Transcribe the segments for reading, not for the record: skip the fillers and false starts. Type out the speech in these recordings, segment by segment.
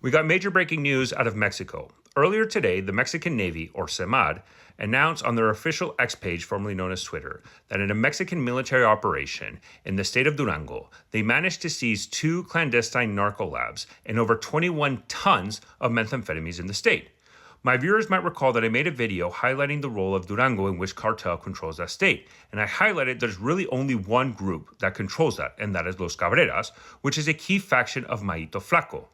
We got major breaking news out of Mexico. Earlier today, the Mexican Navy, or SEMAR, announced on their official X page, formerly known as Twitter, that in a Mexican military operation in the state of Durango, they managed to seize 2 clandestine narco labs and over 21 tons of methamphetamines in the state. My viewers might recall that I made a video highlighting the role of Durango in which cartel controls that state, and I highlighted there's really only one group that controls that, and that is Los Cabreras, which is a key faction of Mayito Flaco.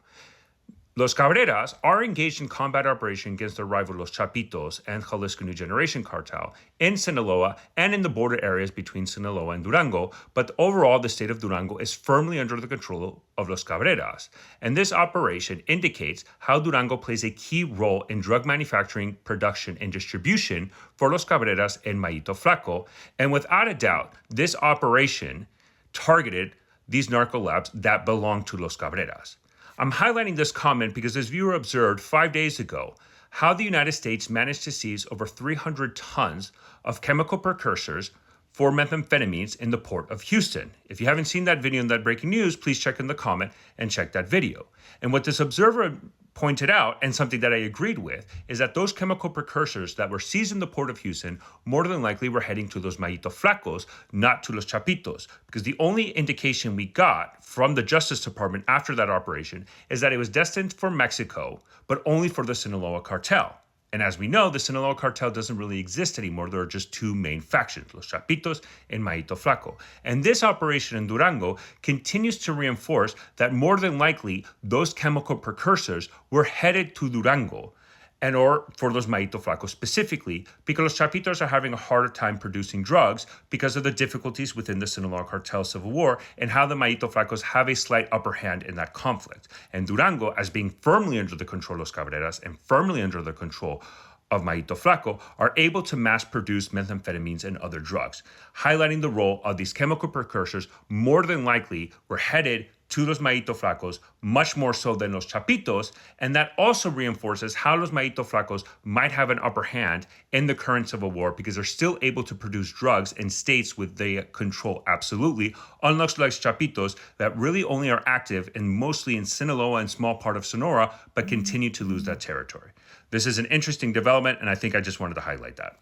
Los Cabreras are engaged in combat operation against their rival Los Chapitos and Jalisco New Generation cartel in Sinaloa and in the border areas between Sinaloa and Durango, but overall the state of Durango is firmly under the control of Los Cabreras. And this operation indicates how Durango plays a key role in drug manufacturing, production, and distribution for Los Cabreras and Mayito Flaco. And without a doubt, this operation targeted these narco labs that belong to Los Cabreras. I'm highlighting this comment because this viewer observed 5 days ago how the United States managed to seize over 300 tons of chemical precursors for methamphetamines in the port of Houston. If you haven't seen that video and that breaking news, please check in the comment and check that video. And what this observer pointed out, and something that I agreed with, is that those chemical precursors that were seized in the port of Houston more than likely were heading to those Mayito Flacos, not to Los Chapitos, because the only indication we got from the Justice Department after that operation is that it was destined for Mexico, but only for the Sinaloa cartel. And as we know, the Sinaloa cartel doesn't really exist anymore. There are just 2 main factions, Los Chapitos and Mayito Flaco. And this operation in Durango continues to reinforce that more than likely those chemical precursors were headed to Durango, and or for those Mayito Flacos specifically, because Los Chapitos are having a harder time producing drugs because of the difficulties within the Sinaloa cartel civil war and how the Mayito Flacos have a slight upper hand in that conflict. And Durango, as being firmly under the control of Los Cabreras and firmly under the control of Mayito Flaco, are able to mass produce methamphetamines and other drugs, highlighting the role of these chemical precursors more than likely were headed to Los Mayito Flacos, much more so than Los Chapitos, and that also reinforces how Los Mayito Flacos might have an upper hand in the current civil war because they're still able to produce drugs in states with they control absolutely, unlike Los Chapitos that really only are active and mostly in Sinaloa and small part of Sonora, but continue to lose that territory. This is an interesting development, and I think I just wanted to highlight that.